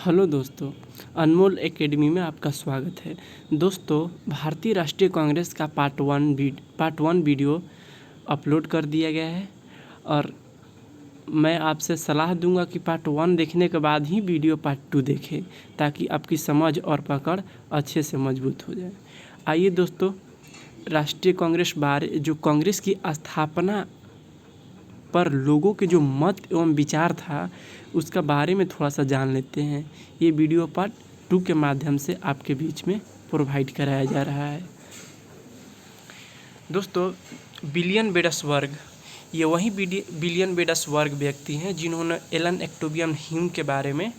Hello दोस्तों, अनमोल academy में आपका स्वागत है। दोस्तों, भारतीय राष्ट्रीय कांग्रेस का पार्ट वन वीडियो अपलोड कर दिया गया है और मैं आपसे सलाह दूंगा कि पार्ट वन देखने के बाद ही वीडियो पार्ट टू देखें, ताकि आपकी समझ और पकड़ अच्छे से मजबूत हो जाए। आइए दोस्तों, राष्ट्रीय कांग्रेस जो कांग्रेस की स्थापना पर लोगों के जो मत एवं विचार था उसका बारे में थोड़ा सा जान लेते हैं। ये वीडियो पार्ट टू के माध्यम से आपके बीच में प्रोवाइड कराया जा रहा है। दोस्तों, विलियम बेडसबर्ग ये वही विलियम बेडसबर्ग व्यक्ति हैं जिन्होंने एलन एक्टोबियम ह्यूम के बारे में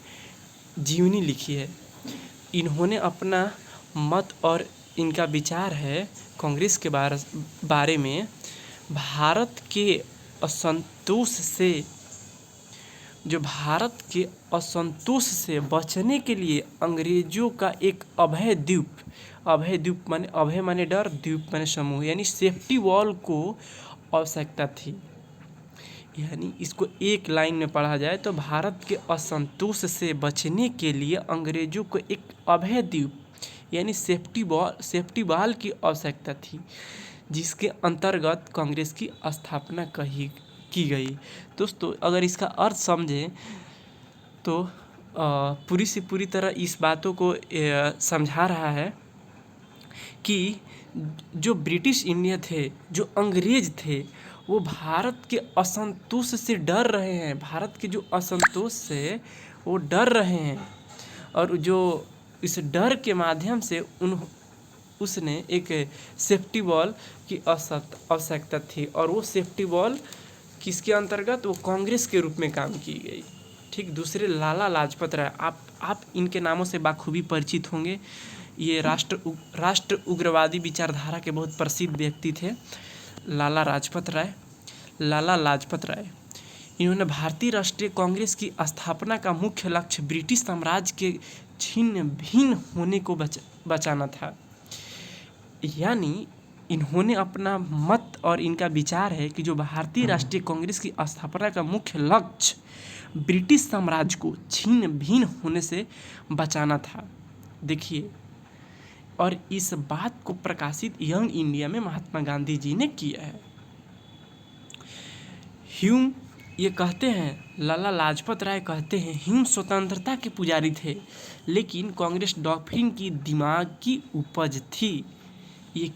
जीवनी लिखी है। इन्होंने अपना मत और इनका विचार है कांग्रेस के बारे में भारत के असंतोष से बचने के लिए अंग्रेजों का एक अभय द्वीप माने डर, द्वीप माने समूह, यानी सेफ्टी वॉल को आवश्यकता थी। यानी इसको एक लाइन में पढ़ा जाए तो भारत के असंतोष से बचने के लिए अंग्रेजों को एक अभय द्वीप यानी सेफ्टी वॉल की आवश्यकता थी, जिसके अंतर्गत कांग्रेस की स्थापना की गई। दोस्तों, अगर इसका अर्थ समझें तो पूरी से पूरी तरह इस बातों को समझा रहा है कि जो ब्रिटिश इंडिया थे, जो अंग्रेज थे, वो भारत के असंतोष से डर रहे हैं। भारत के जो असंतोष से वो डर रहे हैं और जो इस डर के माध्यम से उसने एक सेफ्टी वॉल की आवश्यकता थी और वो सेफ्टी वॉल किसके अंतर्गत, वो कांग्रेस के रूप में काम की गई। ठीक। दूसरे लाला लाजपत राय, आप इनके नामों से बाखूबी परिचित होंगे। ये राष्ट्र उग्रवादी विचारधारा के बहुत प्रसिद्ध व्यक्ति थे लाला लाजपत राय। इन्होंने भारतीय राष्ट्रीय कांग्रेस की स्थापना का मुख्य लक्ष्य ब्रिटिश साम्राज्य के छिन्न भिन्न होने को बचाना था। यानी इन्होंने अपना मत और इनका विचार है कि जो भारतीय राष्ट्रीय कांग्रेस की स्थापना का मुख्य लक्ष्य ब्रिटिश साम्राज्य को छिन्न भिन्न होने से बचाना था। देखिए, और इस बात को प्रकाशित यंग इंडिया में महात्मा गांधी जी ने किया है। ह्यूम ये कहते हैं, लाला लाजपत राय कहते हैं, ह्यूम स्वतंत्रता के पुजारी थे, लेकिन कांग्रेस डॉक्ट्रिन की दिमाग की उपज थी। ये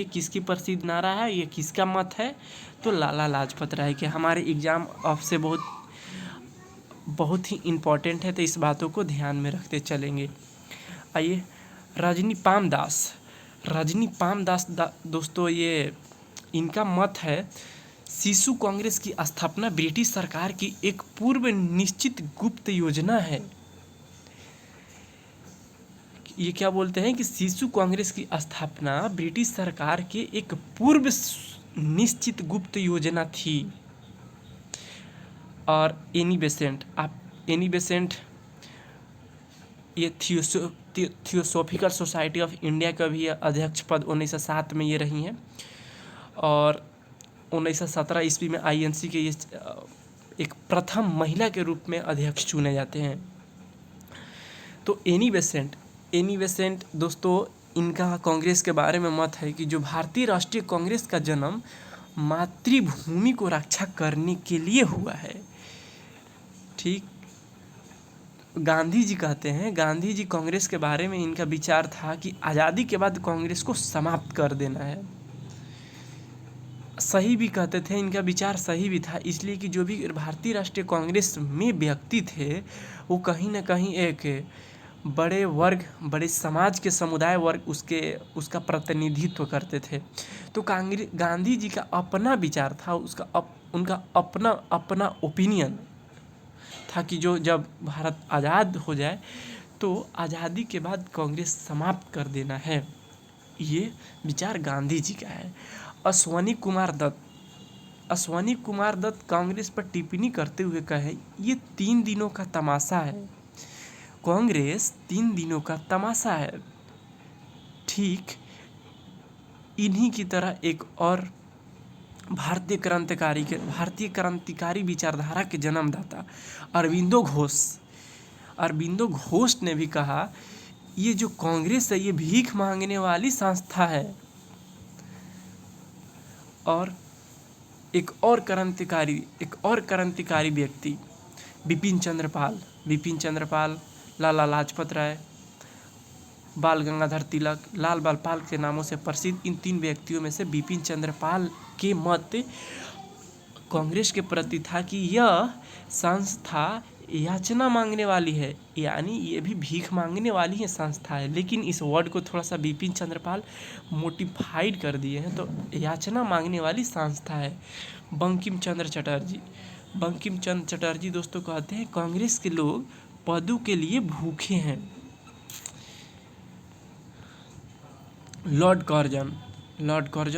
किसकी प्रसिद्ध नारा है, ये किसका मत है? तो लाला लाजपत राय के। हमारे एग्जाम आपसे बहुत ही इम्पोर्टेंट है, तो इस बातों को ध्यान में रखते चलेंगे। आइए, रजनी पाम दास दोस्तों, ये इनका मत है, शिशु कांग्रेस की स्थापना ब्रिटिश सरकार की एक पूर्व निश्चित गुप्त योजना है। ये क्या बोलते हैं कि शिशु कांग्रेस की स्थापना ब्रिटिश सरकार के एक पूर्व निश्चित गुप्त योजना थी। और एनी बेसेंट ये थियोसॉफिकल सोसाइटी ऑफ इंडिया का भी अध्यक्ष पद 1907 में ये रही हैं और 1917 ईस्वी में INC के ये एक प्रथम महिला के रूप में अध्यक्ष चुने जाते हैं। तो एनी बेसेंट दोस्तों, इनका कांग्रेस के बारे में मत है कि जो भारतीय राष्ट्रीय कांग्रेस का जन्म मातृभूमि को रक्षा करने के लिए हुआ है। ठीक। गांधी जी कहते हैं, गांधी जी कांग्रेस के बारे में इनका विचार था कि आज़ादी के बाद कांग्रेस को समाप्त कर देना है। सही भी कहते थे, इनका विचार सही भी था, इसलिए कि जो भी भारतीय राष्ट्रीय कांग्रेस में व्यक्ति थे वो कहीं ना कहीं एक बड़े समाज के समुदाय वर्ग उसका प्रतिनिधित्व करते थे। तो गांधी जी का अपना विचार था, उनका अपना ओपिनियन था कि जब भारत आज़ाद हो जाए तो आज़ादी के बाद कांग्रेस समाप्त कर देना है। ये विचार गांधी जी का है। अश्वनी कुमार दत्त कांग्रेस पर टिप्पणी करते हुए कहे, ये 3 दिनों का तमाशा है। कांग्रेस 3 दिनों का तमाशा है। ठीक इन्हीं की तरह एक और भारतीय क्रांतिकारी विचारधारा के जन्मदाता अरविंदो घोष अरबिंदो घोष ने भी कहा ये जो कांग्रेस है ये भीख मांगने वाली संस्था है। और एक और क्रांतिकारी व्यक्ति बिपिन चंद्रपाल, लाला लाजपत राय, बाल गंगाधर तिलक, लाल बाल पाल के नामों से प्रसिद्ध इन 3 व्यक्तियों में से बिपिन चंद्रपाल के मत कांग्रेस के प्रति था कि यह संस्था याचना मांगने वाली है, यानी ये भी भीख मांगने वाली है संस्था है। लेकिन इस वर्ड को थोड़ा सा बिपिन चंद्रपाल मोडिफाइड कर दिए हैं, तो याचना मांगने वाली संस्था है। बंकिम चंद्र चटर्जी दोस्तों कहते हैं कांग्रेस के लोग पदों के लिए भूखे हैं। लॉर्ड कर्जन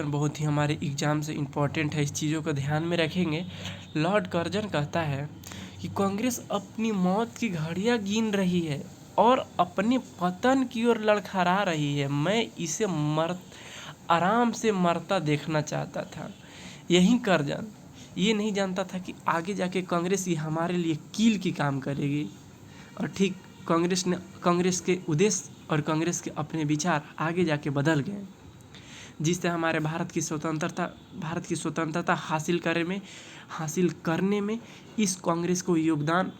बहुत ही हमारे एग्जाम से इम्पोर्टेंट है, इस चीज़ों को ध्यान में रखेंगे। लॉर्ड कर्जन कहता है कि कांग्रेस अपनी मौत की घड़ियां गिन रही है और अपने पतन की ओर लड़खड़ा रही है। मैं इसे आराम से मरता देखना चाहता था। यही कर्जन ये नहीं जानता था कि आगे जाके कांग्रेस ये हमारे लिए कील की काम करेगी। और ठीक कांग्रेस के उद्देश्य और कांग्रेस के अपने विचार आगे जाके बदल गए, जिससे हमारे भारत की स्वतंत्रता हासिल करने में इस कांग्रेस को योगदान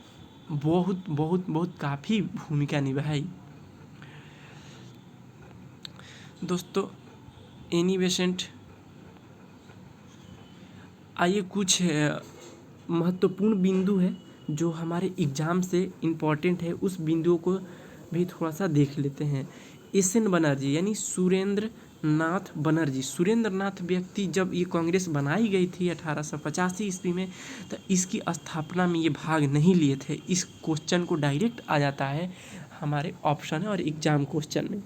बहुत काफ़ी भूमिका निभाई। दोस्तों एनी बेसेंट, आइए कुछ महत्वपूर्ण बिंदु है जो हमारे एग्ज़ाम से इम्पोर्टेंट है, उस बिंदुओं को भी थोड़ा सा देख लेते हैं। एस.एन. बनर्जी यानी सुरेंद्र नाथ व्यक्ति जब ये कांग्रेस बनाई गई थी 1885 ईस्वी में, तो इसकी स्थापना में ये भाग नहीं लिए थे। इस क्वेश्चन को डायरेक्ट आ जाता है हमारे ऑप्शन और एग्जाम क्वेश्चन में।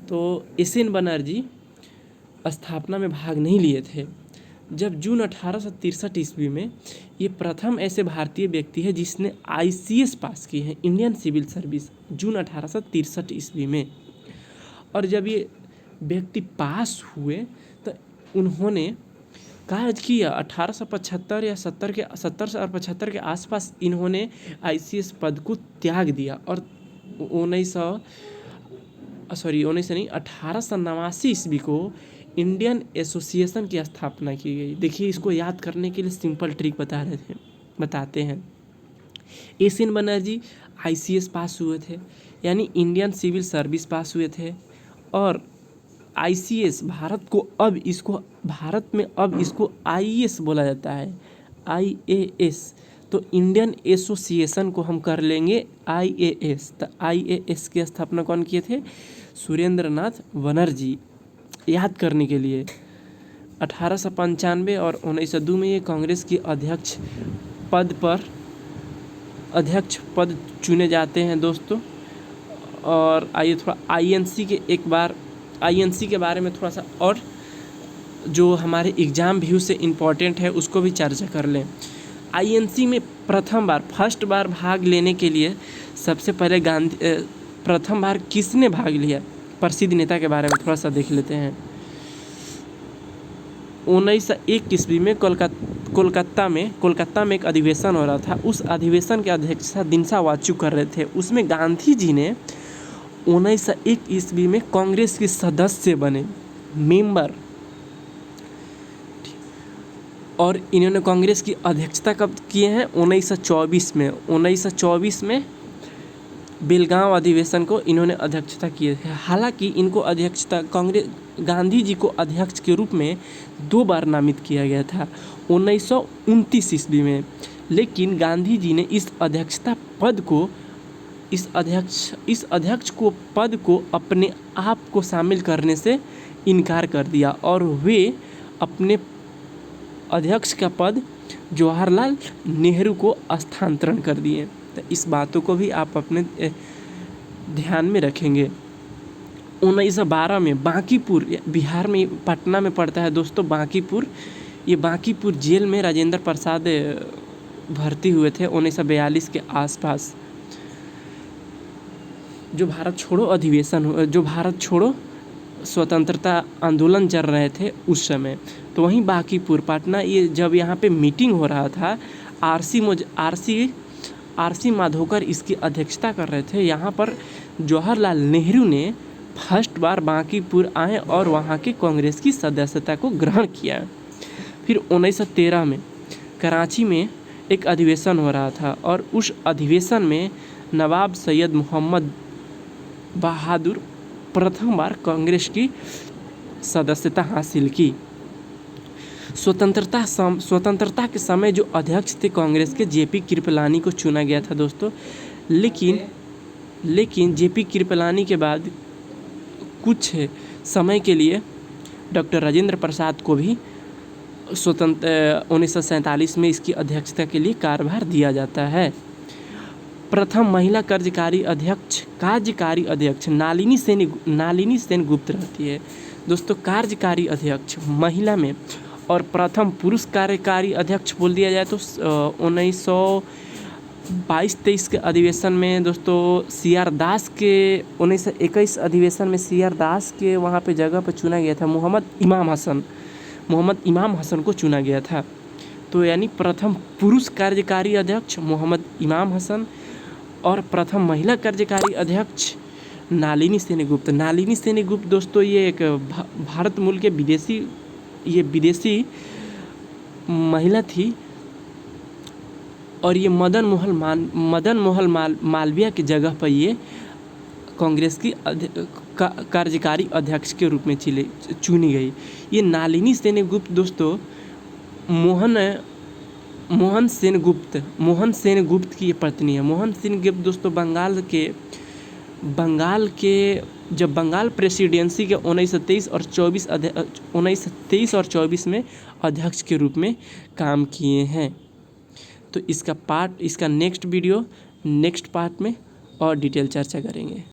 तो एस.एन. बनर्जी स्थापना में भाग नहीं लिए थे। जब जून 1863 ईस्वी में ये प्रथम ऐसे भारतीय व्यक्ति है जिसने ICS पास की है, इंडियन सिविल सर्विस, जून 1863 ईस्वी में। और जब ये व्यक्ति पास हुए तो उन्होंने कार्य किया 1875 या 70 और 75 के आसपास इन्होंने ICS पद को त्याग दिया और 1889 ईस्वी को इंडियन एसोसिएशन की स्थापना की गई। देखिए इसको याद करने के लिए सिंपल ट्रिक बताते हैं। एस.एन. बनर्जी ICS पास हुए थे, यानी इंडियन सिविल सर्विस पास हुए थे। और ICS भारत में अब इसको IAS बोला जाता है, IAS। तो इंडियन एसोसिएशन को हम कर लेंगे IAS। तो IAS की स्थापना कौन किए थे? सुरेंद्र नाथ बनर्जी। याद करने के लिए 1895 और 1902 में ये कांग्रेस की अध्यक्ष पद चुने जाते हैं दोस्तों। और आइए थोड़ा INC के बारे में थोड़ा सा और जो हमारे एग्ज़ाम व्यू से इम्पोर्टेंट है उसको भी चर्चा कर लें। INC में फर्स्ट बार भाग लेने के लिए सबसे पहले प्रथम बार किसने भाग लिया? प्रसिद्ध नेता के बारे में थोड़ा सा देख लेते हैं। 1901 ईस्वी में कोलकाता में एक अधिवेशन हो रहा था। उस अधिवेशन की अध्यक्षता दिनसा वाचु कर रहे थे। उसमें गांधी जी ने 1901 ईस्वी में कांग्रेस के सदस्य बने, मेंबर। और इन्होंने कांग्रेस की अध्यक्षता कब किए हैं? 1924 में बेलगांव अधिवेशन को इन्होंने अध्यक्षता किए थे। हालांकि इनको गांधी जी को अध्यक्ष के रूप में 2 बार नामित किया गया था, 1929 ईस्वी में। लेकिन गांधी जी ने इस अध्यक्ष पद को अपने आप को शामिल करने से इनकार कर दिया और वे अपने अध्यक्ष का पद जवाहरलाल नेहरू को स्थानांतरण कर दिए। तो इस बातों को भी आप अपने ध्यान में रखेंगे। 1912 में बांकीपुर, बिहार में पटना में पड़ता है दोस्तों बांकीपुर। ये बांकीपुर जेल में राजेंद्र प्रसाद भर्ती हुए थे 1942 के आसपास। जो भारत छोड़ो स्वतंत्रता आंदोलन चल रहे थे उस समय, तो वहीं बांकीपुर पटना, ये जब यहाँ पे मीटिंग हो रहा था, आर.सी. माधोकर इसकी अध्यक्षता कर रहे थे। यहाँ पर जवाहरलाल नेहरू ने फर्स्ट बार बांकीपुर आए और वहाँ की कांग्रेस की सदस्यता को ग्रहण किया। फिर 1913 में कराची में एक अधिवेशन हो रहा था और उस अधिवेशन में नवाब सैयद मोहम्मद बहादुर प्रथम बार कांग्रेस की सदस्यता हासिल की। स्वतंत्रता के समय जो अध्यक्ष थे कांग्रेस के, जेपी कृपलानी को चुना गया था दोस्तों। लेकिन जेपी कृपलानी के बाद कुछ समय के लिए डॉक्टर राजेंद्र प्रसाद को भी 1947 में इसकी अध्यक्षता के लिए कार्यभार दिया जाता है। प्रथम महिला कार्यकारी अध्यक्ष नालिनी सेन गुप्त रहती है दोस्तों। कार्यकारी अध्यक्ष महिला में, और प्रथम पुरुष कार्यकारी अध्यक्ष बोल दिया जाए तो 1922-23 के अधिवेशन में दोस्तों CR दास के 1921 अधिवेशन में CR दास के वहाँ पे जगह पे चुना गया था मोहम्मद इमाम हसन को चुना गया था। तो यानी प्रथम पुरुष कार्यकारी अध्यक्ष मोहम्मद इमाम हसन और प्रथम महिला कार्यकारी अध्यक्ष नालिनी सेन गुप्त दोस्तों ये एक भारत मूल के विदेशी महिला थी और ये मदन मोहन मालवीय की जगह पर ये कांग्रेस की कार्यकारी अध्यक्ष के रूप में चुनी गई। ये नालिनी सेन गुप्त दोस्तों मोहन सेन गुप्त की पत्नी है। मोहन सेन गुप्त दोस्तों बंगाल के जब बंगाल प्रेसिडेंसी के 1923 और 24 में अध्यक्ष के रूप में काम किए हैं। तो इसका नेक्स्ट पार्ट में और डिटेल चर्चा करेंगे।